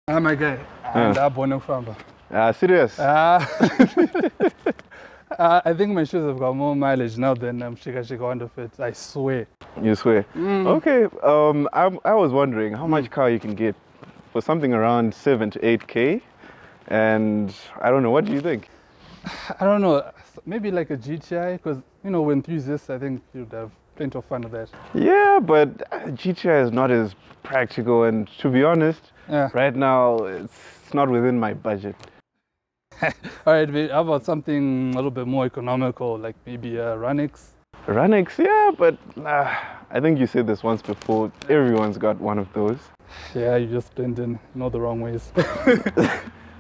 I'm a guy. And I'm born in Famba. Serious? I think my shoes have got more mileage now than Shika Wonder Fit. I swear. You swear? Okay. I was wondering how much car you can get for something around 7 to 8K, and I don't know. What do you think? I don't know. Maybe like a GTI, because with enthusiasts, I think you'd have plenty of fun with that. Yeah, but GTI is not as practical, and to be honest, right now it's not within my budget. All right, how about something a little bit more economical, like maybe a Runix? Runix, yeah, but I think you said this once before. Everyone's got one of those. Yeah, you just blend in all the wrong ways.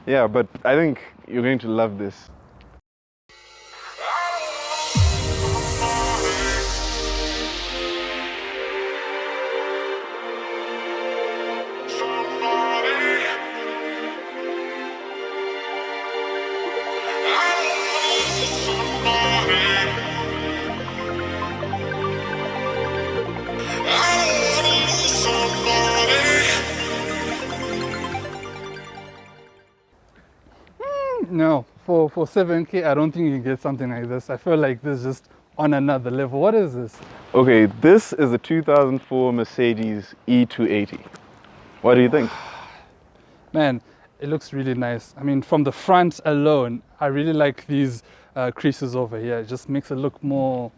Yeah, but I think you're going to love this. No, for 7K, I don't think you can get something like this. I feel like this is just on another level. What is this? Okay, this is a 2004 Mercedes E280. What do you think? Man, it looks really nice. I mean, from the front alone, I really like these creases over here. It just makes it look a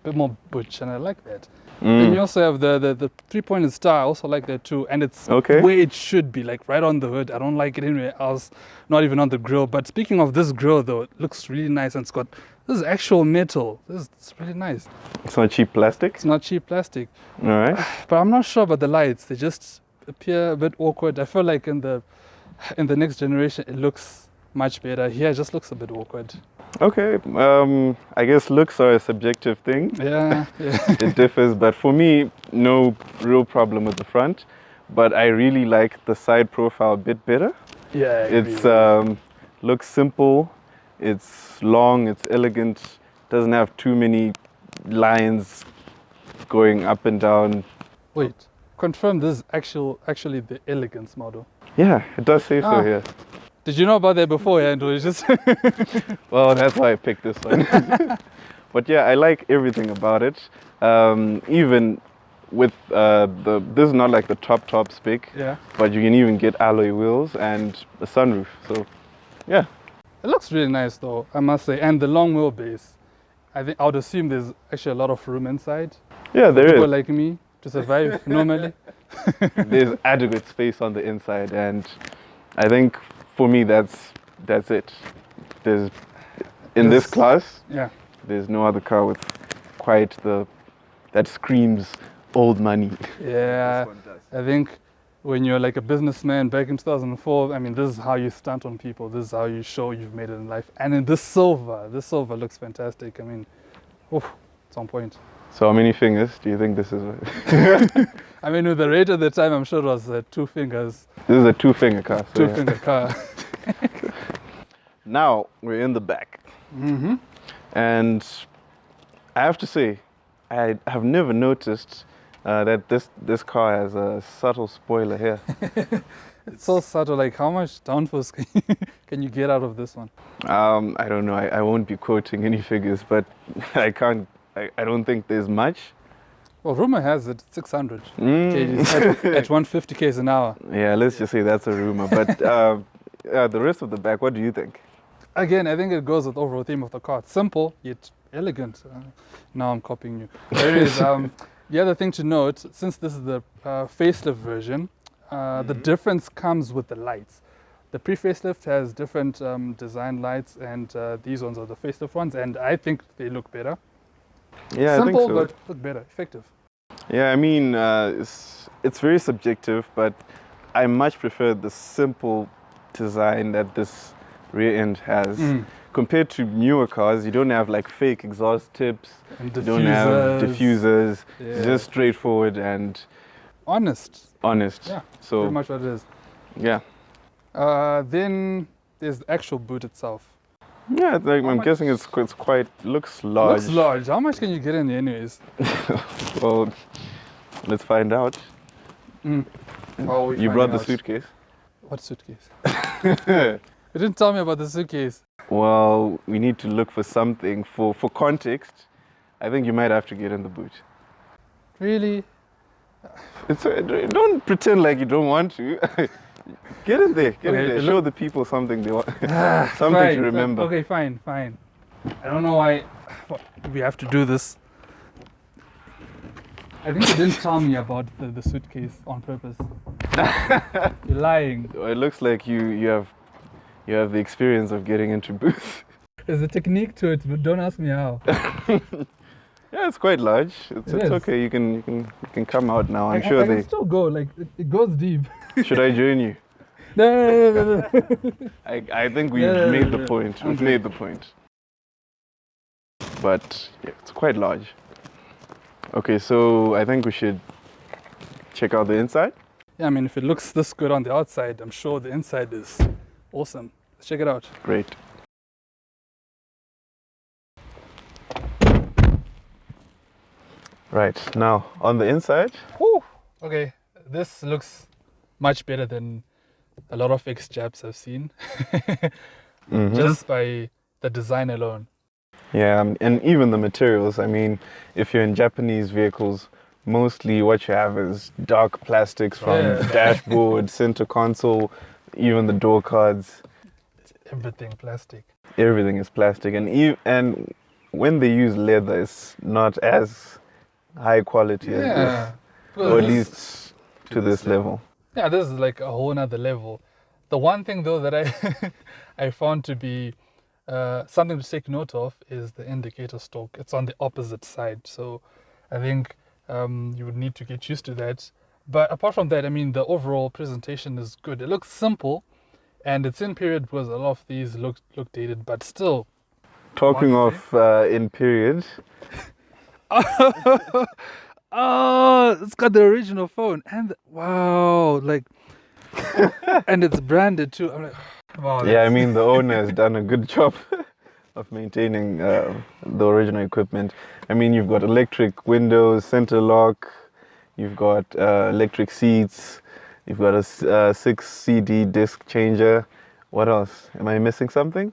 bit more butch, and I like that. And you also have the three-pointed star. I also like that too, and it's where it should be, like right on the hood. I don't like it anywhere else, not even on the grille. But speaking of this grille though, it looks really nice, and it's got this is actual metal. It's really nice. It's not cheap plastic? It's not cheap plastic. All right. But I'm not sure about the lights. They just appear a bit awkward. I feel like in the next generation it looks much better. Here it just looks a bit awkward. Okay, I guess looks are a subjective thing. Yeah. It differs, but for me, no real problem with the front. But I really like the side profile a bit better. Yeah, it's looks simple, it's long, it's elegant, doesn't have too many lines going up and down. Wait, confirm this is actually the elegance model. Yeah, it does say so here. Did you know about that beforehand, or is just? Well, that's why I picked this one. But yeah, I like everything about it. Even with this is not like the top spec. Yeah. But you can even get alloy wheels and a sunroof. So, yeah. It looks really nice, though, I must say, and the long wheelbase. I would assume there's actually a lot of room inside. Yeah, there is. People like me to survive normally. There's adequate space on the inside, and I think. For me, that's it. There's this class. Yeah. There's no other car with quite that screams old money. Yeah. I think when you're like a businessman back in 2004, I mean, this is how you stunt on people. This is how you show you've made it in life. And in this silver looks fantastic. I mean, it's on point. So how many fingers do you think this is? I mean, with the rate at the time, I'm sure it was 2 fingers. This is a 2-finger car. So two-finger car. Now we're in the back. And I have to say, I have never noticed that this car has a subtle spoiler here. It's so subtle. Like, how much downforce can you get out of this one? I don't know. I won't be quoting any figures, but I don't think there's much. Well, rumor has it 600 kgs at 150 k's an hour. Yeah, let's just say that's a rumor. But the rest of the back, what do you think? Again, I think it goes with the overall theme of the car. It's simple, yet elegant. Now I'm copying you. Anyways, the other thing to note, since this is the facelift version, the difference comes with the lights. The pre-facelift has different design lights, and these ones are the facelift ones, and I think they look better. Yeah, simple, I think so. But look better, effective. Yeah, I mean, it's very subjective, but I much prefer the simple design that this rear end has. Compared to newer cars, you don't have like fake exhaust tips, and you don't have diffusers. Yeah. It's just straightforward and honest. Yeah, so pretty much what it is. Yeah. Then there's the actual boot itself. Yeah, like, I'm guessing it's quite looks large. Looks large. How much can you get in there anyways? Well, let's find out. Oh, you brought the suitcase? What suitcase? You didn't tell me about the suitcase. Well, we need to look for something for context. I think you might have to get in the boot. Really? Don't pretend like you don't want to. Get in there. Get in there. Show the people something they want. Something fine, to remember. Okay, fine. I don't know why we have to do this. I think you didn't tell me about the suitcase on purpose. You're lying. It looks like you have the experience of getting into booths. There's a technique to it, but don't ask me how. Yeah, it's quite large. It's okay. You can come out now. I'm sure I can still go. Like it goes deep. Should I join you? No. I think we've made the point. We've made the point. But yeah, it's quite large. Okay, so I think we should check out the inside. Yeah, I mean, if it looks this good on the outside, I'm sure the inside is awesome. Let's check it out. Great. Right, now on the inside. Whew. Okay, this looks much better than a lot of ex-Japs I've seen. Just by the design alone. Yeah, and even the materials. I mean, if you're in Japanese vehicles, mostly what you have is dark plastics from dashboard, center console, even the door cards. It's everything plastic. Everything is plastic, and when they use leather, it's not as high quality as this, or at least to this level. Yeah, this is like a whole nother level. The one thing though that I found to be something to take note of is the indicator stalk. It's on the opposite side, so I think you would need to get used to that. But apart from that, I mean, the overall presentation is good. It looks simple, and it's in period because a lot of these look dated, but still. Talking of in period. Oh, it's got the original phone, and wow, like, and it's branded too. I'm like, wow. Yeah, I mean, the owner has done a good job of maintaining the original equipment. I mean, you've got electric windows, center lock, you've got electric seats, you've got a 6 CD disc changer. What else? Am I missing something?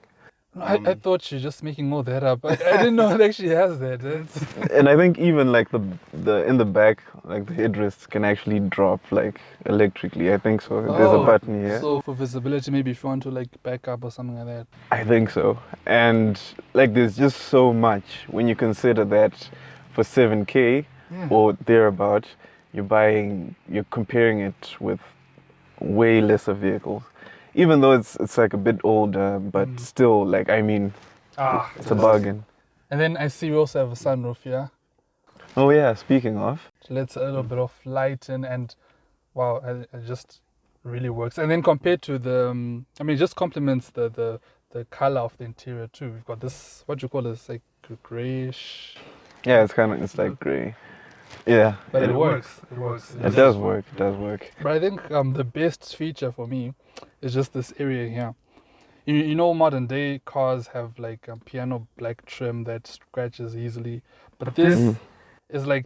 I thought you're just making all that up. I didn't know it actually has that. And I think even like the in the back, like the headrests can actually drop like electrically. I think so. There's a button here. So for visibility, maybe if you want to like back up or something like that. I think so. And like there's just so much when you consider that for 7K or thereabout, you're comparing it with way lesser vehicles. Even though it's like a bit older, but still, like, I mean, it's a bargain. And then I see we also have a sunroof here. Oh yeah, speaking of. So let's a little bit of light in, and wow, it just really works. And then compared to the, I mean, it just complements the color of the interior too. We've got this, what do you call this, like grayish? Yeah, it's like gray. Yeah. But it works. It does work. But I think the best feature for me is just this area here. You know, modern day cars have like a piano black trim that scratches easily, but this is like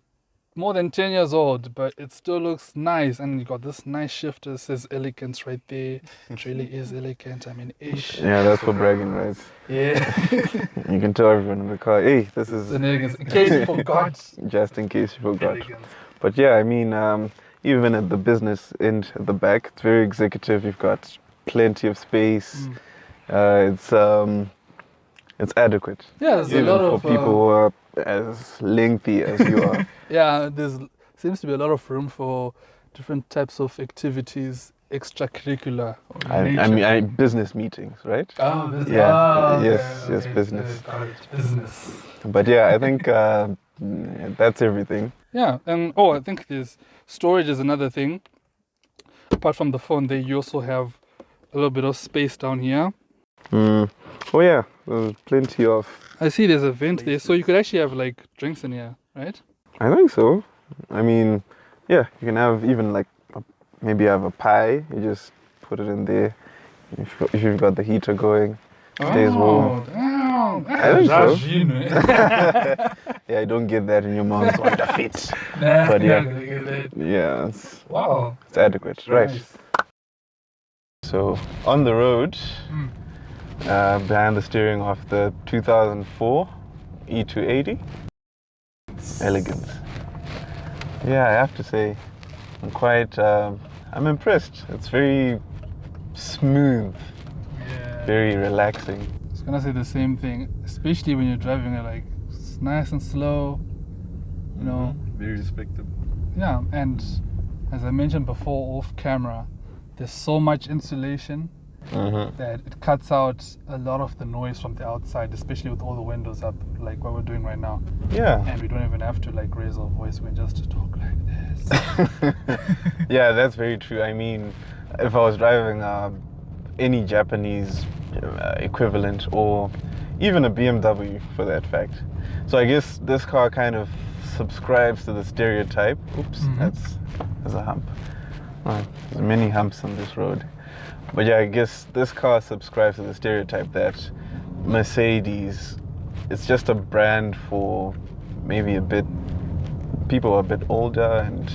more than 10 years old, but it still looks nice. And you got this nice shifter, it says elegance right there. It really is elegant. I mean, ish. Yeah, that's for bragging rights. Yeah. You can tell everyone in the car, hey, this is an elegance. In case you forgot. Just in case you forgot. Elegance. But yeah, I mean, even at the business end at the back, it's very executive. You've got plenty of space. It's adequate. Yeah, there's even a lot for people who are as lengthy as you are. Yeah, there's seems to be a lot of room for different types of activities, extracurricular. I mean, business meetings, right? Oh, business. Yeah, yes, business. Business. But yeah, I think that's everything. Yeah, and I think there's storage is another thing. Apart from the phone, you also have a little bit of space down here. Oh yeah, there's plenty of. I see there's a vent there, so you could actually have like drinks in here, right? I think so. I mean, yeah, you can have even like maybe have a pie. You just put it in there. If you've got the heater going, stays warm. Damn. I think so. Yeah, I don't get that in your mom's wonder fit. But yeah, it's wow, it's adequate, right? Nice. So on the road, behind the steering of the 2004 E280. Elegant. Yeah, I have to say, I'm impressed. It's very smooth, very relaxing. I was gonna say the same thing, especially when you're driving it like it's nice and slow, you know. Very respectable. Yeah, and as I mentioned before off camera, there's so much insulation that it cuts out a lot of the noise from the outside, especially with all the windows up, like what we're doing right now. Yeah. And we don't even have to like raise our voice, we just talk like this. Yeah, that's very true. I mean, if I was driving any Japanese equivalent, or even a BMW for that fact. So I guess this car kind of subscribes to the stereotype. Oops, that's a hump. There's many humps on this road. But yeah, I guess this car subscribes to the stereotype that Mercedes, it's just a brand for maybe people are a bit older, and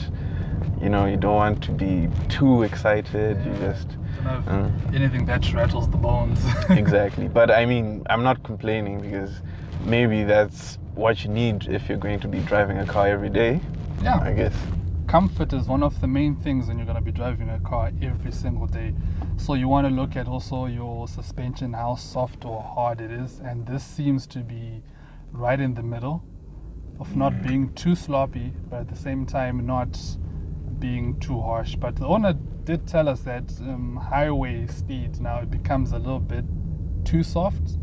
you know, you don't want to be too excited. You just don't have anything that rattles the bones. Exactly. But I mean, I'm not complaining, because maybe that's what you need if you're going to be driving a car every day. Yeah, I guess comfort is one of the main things when you're going to be driving a car every single day. So you want to look at also your suspension, how soft or hard it is, and this seems to be right in the middle of not being too sloppy, but at the same time not being too harsh. But the owner did tell us that highway speed now it becomes a little bit too soft.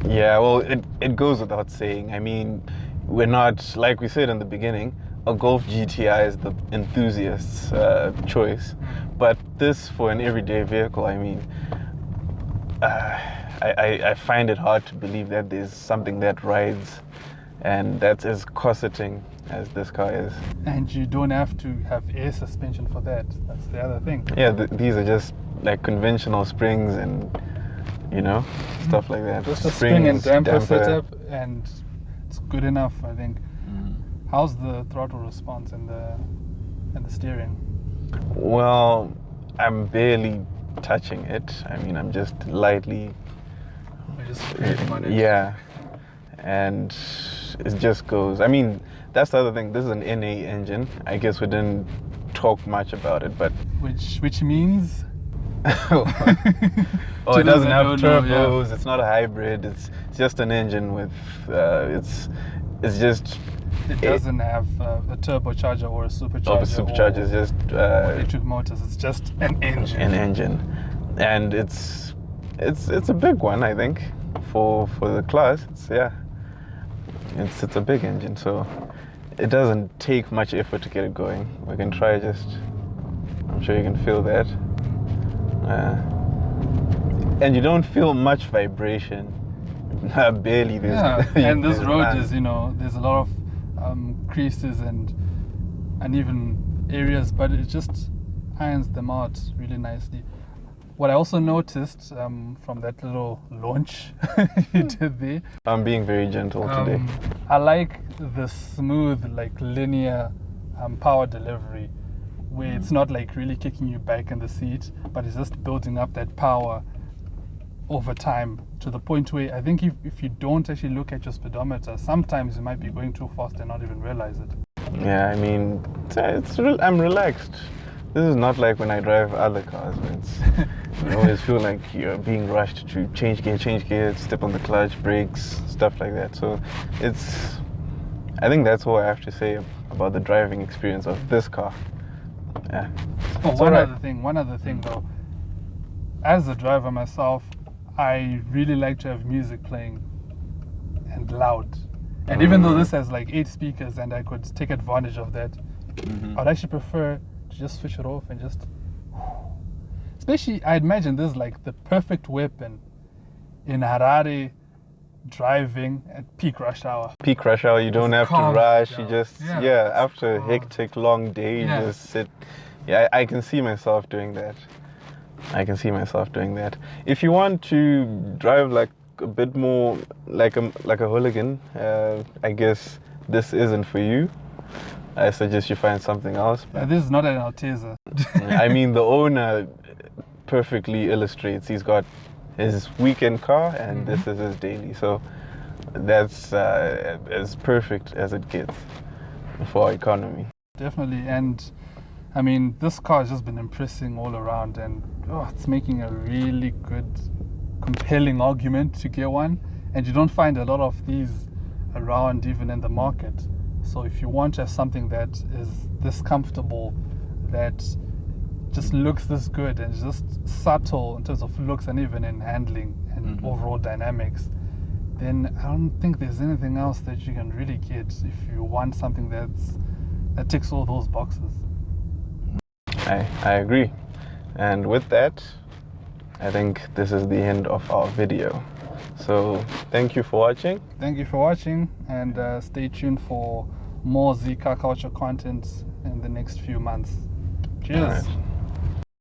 Yeah, well, it goes without saying. I mean, we're not, like we said in the beginning, a Golf GTI is the enthusiast's choice. But this, for an everyday vehicle, I mean, I find it hard to believe that there's something that rides and that's as corseting as this car is. And you don't have to have air suspension for that. That's the other thing. Yeah, these are just like conventional springs and, you know, stuff like that. Just a spring and damper setup, and it's good enough, I think. How's the throttle response and the steering? Well, I'm barely touching it. I mean, I'm just lightly. Yeah, and it just goes. I mean, that's the other thing. This is an NA engine. I guess we didn't talk much about it, but which means. Oh, it doesn't have turbos. Yeah. It's not a hybrid. It's just an engine with. It's just. It doesn't have a turbocharger or a supercharger. Oh, the supercharger is just electric motors. It's just an engine. An engine, and it's a big one, I think, for the class. It's a big engine, so it doesn't take much effort to get it going. We can try just. I'm sure you can feel that, and you don't feel much vibration. Barely. And this road is, you know, there's a lot of creases and uneven areas, but it just irons them out really nicely. What I also noticed from that little launch you did there, I'm being very gentle today. I like the smooth, like linear power delivery, where it's not like really kicking you back in the seat, but it's just building up that power over time, to the point where I think if you don't actually look at your speedometer, sometimes you might be going too fast and not even realize it. Yeah, I mean, I'm relaxed. This is not like when I drive other cars, where you always feel like you're being rushed to change gear, step on the clutch, brakes, stuff like that. So I think that's all I have to say about the driving experience of this car. Yeah. Oh, one other thing though, as a driver myself, I really like to have music playing and loud. And even though this has like 8 speakers and I could take advantage of that, I'd actually prefer to just switch it off and just. Especially, I imagine this is like the perfect weapon in Harare driving at peak rush hour. Peak rush hour, you don't have to rush. You just, after a hectic long day, you just sit. Yeah, I can see myself doing that. If you want to drive like a bit more like a hooligan, I guess this isn't for you. I suggest you find something else. This is not an Alteza. I mean, the owner perfectly illustrates. He's got his weekend car and this is his daily. So that's as perfect as it gets for economy. Definitely. And I mean, this car has just been impressing all around, and it's making a really good, compelling argument to get one. And you don't find a lot of these around even in the market. So if you want to have something that is this comfortable, that just looks this good and just subtle in terms of looks and even in handling and overall dynamics, then I don't think there's anything else that you can really get if you want something that ticks all those boxes. I agree. And with that, I think this is the end of our video. So thank you for watching. Thank you for watching, and stay tuned for more Z-CarCulture content in the next few months. Cheers. All right.